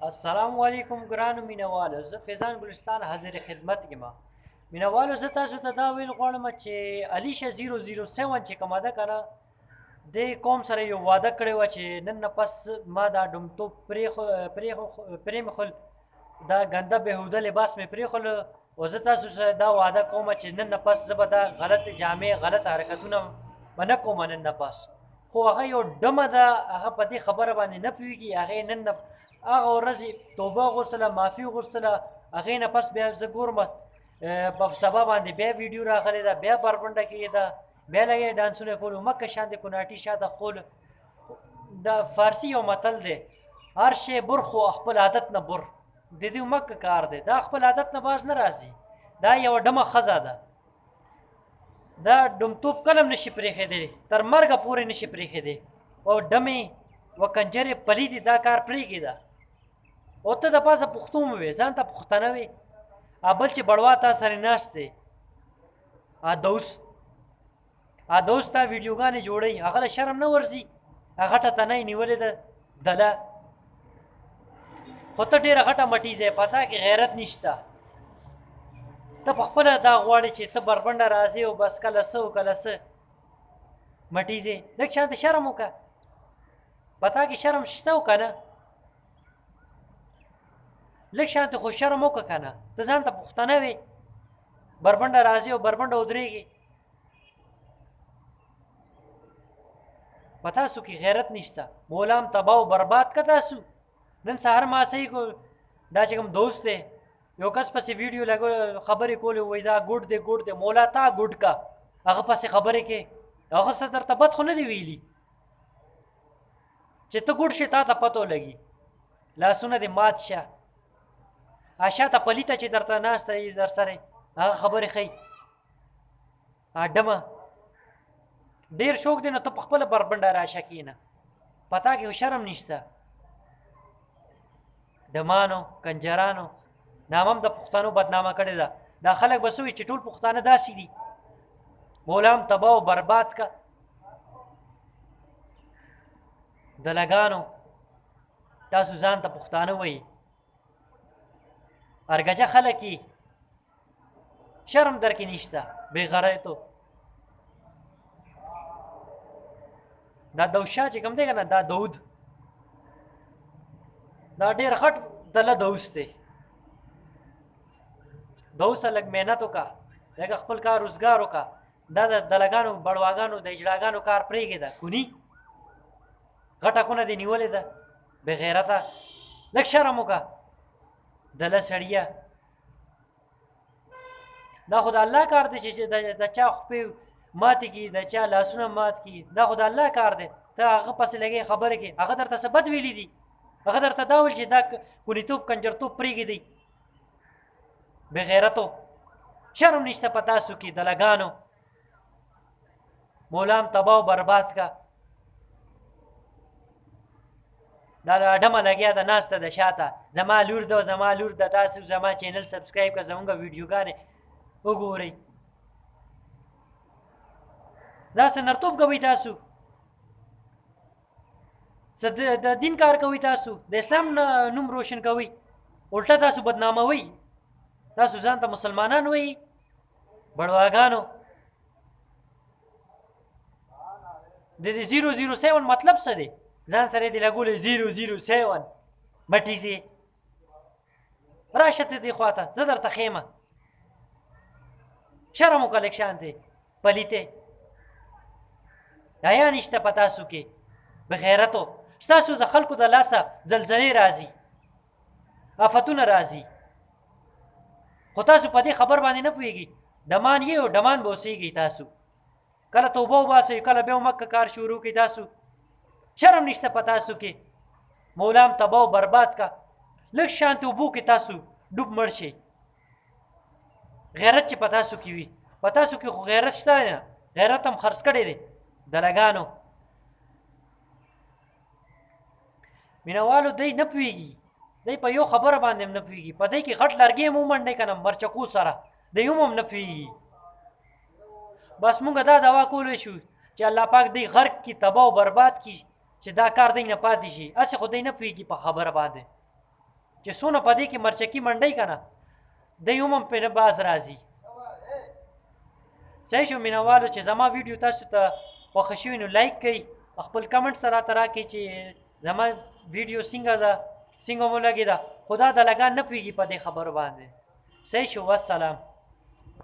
السلام علیکم ګرانو مینوالو، زه فیضان ګلستان حاضر خدمت یم. مینوالو، زه تاسو ته دا ویل غواړم چې الیشه 007 چې کومه ده که نه، دې قوم سره یو واده کړی وه چې نن نه پس ما دا ډومتوب پرېښول، دا ګنده بېهوده لباس مې پرېښول، او زه تاسو سره دا واده کوم چې نن نه پس زه به دا غلطې جامې غلط حرکتونه به نه کوم نن نه پس. خو هغه یو ډمه ده، هغه په دې خبره باندې نه پوهېږي. هغې نن نه هغه ورځ توبه وغوښتله، معافي وغوښتله. هغې نه پس بیا زه ګورم په سبا باندې بیا ویډیو راغلی ده، بیا بربنډه کېده، بیا لګیا ډانسونه کول، مکه شاندې کوناټي شاته خول. دا فارسي یو متل دی، هر شی بر خو خپل عادت نه بر. د دې مکه کار دی، دا خپل عادت نه باز نه راځي. دا یوه ډمه ښځه ده، دا ډومتوب کلم نشي پرېښودی، تر مرګه پورې نشي پرېښودی. او ډمې و کنجرې پلیدې دا کار پرېږده. او ته د پاسه پښتون وې، ځان ته پښتنه وې، بل چې بړوا تا سره ناست دی دوس تا ویډیوګانې جوړوي، هغه له شرم نه ورځي؟ هغه غټه تنه یې نیولې ده دله. خو ته ډېره غټه مټیزه یې، پتا کې غیرت نشته. ته په خپله دا غواړې چې ته بربنډه راځې او بس کله څه او کله څه مټیزې. لږ شانته شرم وکړه، پتا کې شرم شته او که نه؟ لږ شانته خو شرم وکړه که نه؟ ته ځان ته پښتنه وې، بربنډه راځې او بربنډه ودرېږې. په تاسو کې غیرت نشته، مولام تباه او برباد که تاسو. نن سهار ما صحیح کو، دا چې کوم دوست دی یو کس پسې ویډیو لګو، خبرې کولې، وایي دا ګوډ دی ګوډ دی. مولا تا ګوډ کا، هغه پسې خبرې کې، هغه څه درته بد خو نه دی ویلي چې ته ګوډ شې، تا ته پته لګي. لاسونه دې مات شه، شاته پلیته چې درته ناسته یي در سره هغه خبرې ښیي. ډمه ډېر شوق دی، نو ته په خپله بربنډه راشه کښېنه، پتا کې خو شرم نشته. ډمانو کنجرانو نامم د پښتنو بدنامه کړې ده. دا خلک به څه وي چې ټول پښتانه داسې دي؟ مولام تباه او برباد که. دلګانو تاسو ځان ته پښتانه وایي، ارګجه خلک یي، شرم در کې نشته، بې غیرتو. دا دوشا چې کوم دی که نه، دا دود، دا ډېر غټ دله دوس دی. دوسه لږ محنت وکړه، لږ خپل کار روزګار وکړه. دا د دلګانو بړواګانو د اجراګانو کار پرېږده. کوني غټه کونه دې نیولې ده، بې غیرته. لږ شرم وکړه دله سړیه. دا خو د الله کار دی چې د چا خپې ماتې کړي، د چا لاسونه مات کړي، دا خو د الله کار دی. ته هغه پسې لګې خبرې کې، هغه درته څه بد ویلي دي؟ هغه درته دا ویل چې دا کونیتوب کنجرتوب پرېږدئ؟ بې غیرتو، شرم نشته په تاسو کې دلګانو. مولام تباه او برباد که. دا ډمه لګیا ده ناسته ده شاته، زما لور ده زما لور ده. تاسو زما چینل سبسکرایب که، زمونږ ویډیوګانې وګورئ. داسې نرتوب کوئ تاسو، څه د دین کار کوئ، تاسو د اسلام نوم روشن کوئ، الټه تاسو بدناموئ. تاسو ځان ته مسلمانان وایي، بړواګانو. د دې 007 مطلب څه دی؟ ځان سره دې لګولې 007 مټیزې. راشه ته دې خواته، زه درته ښیمه. شرم وکړه لږ شانتې پلیتې. حیا نشته په تاسو کې، بغیرتو. ستاسو د خلکو د لاسه زلزلې راځي، آفتونه راځي، خو تاسو په دې خبر باندې نه پوهېږئ. ډمان یې او ډمان به اوسېږئ. تاسو کله توبه وباسئ، کله بیا مکه کار شروع کړئ. تاسو شرم نشته په تاسو کې. مولام تباه او برباد که. لږ شانتې اوبو کې تاسو ډوب مړ شئ. غیرت چې په تاسو کې وي، په تاسو کې خو غیرت شته نه، غیرت هم خرڅ کړی دی دلګانو. مینوالو دی نه پوهېږي، دی په یو خبره باندې هم نه پوهېږي، په دی کې غټ لرګی هم ومنډی که نه مرچکو سره، دی هم نه پوهېږي. بس مونږ دا دوا کولی شو چې الله پاک دی غرق کی، تباه او برباد کی، چې دا کار دی نه پاتې شي. هسې خو دی نه پوهېږي په خبره باندې. چې څونه په دې کې مرچکي منډی که نه دی هم پرې باز راځي. صحیح شو مینهوالو چې زما ویډیو تاسو ته خوښه شوي نو لایک کوئ، خپل کمنټس راته راکړئ چې زما ویډیو څنګه ده، څنګه مو لګېده. خو دا د لګان نه پوهېږي په دې خبرو باندې. صحیح شو، والسلام.